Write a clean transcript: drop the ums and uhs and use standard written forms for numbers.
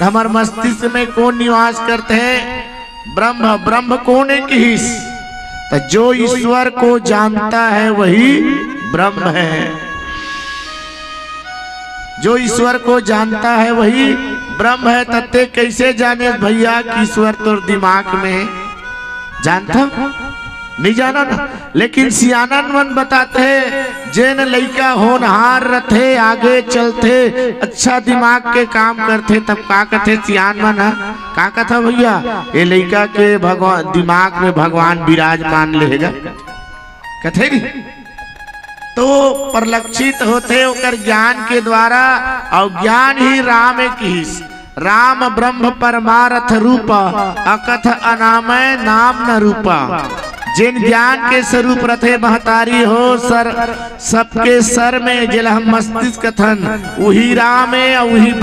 हमार मस्तिष्क में कौन निवास करते हैं? ब्रह्म। ब्रह्म कौन है कि तो जो ईश्वर को जानता है वही ब्रह्म है। जो ईश्वर को जानता है वही ब्रह्म है। तत्ते कैसे जाने भैया कि ईश्वर तो दिमाग में जानता नहीं जाना ना, लेकिन सियानन मन बताते हैं जेन लइका होनहार रथे आगे चलते अच्छा दिमाग के काम करते तब का कहते सियान मन का कथा भैया ये लइका के भगवान दिमाग में भगवान विराजमान लेगा कथे नहीं। तो परिलक्षित होते ओकर ज्ञान के द्वारा और ज्ञान ही राम की राम ब्रह्म परमार्थ रूप अकथ अनामय नाम न रूपा। जिन ज्ञान के स्वरूप रथे महतारी हो सर सबके सर में जिला मस्तिष्क कथन वही राम है वही ब्रह्म।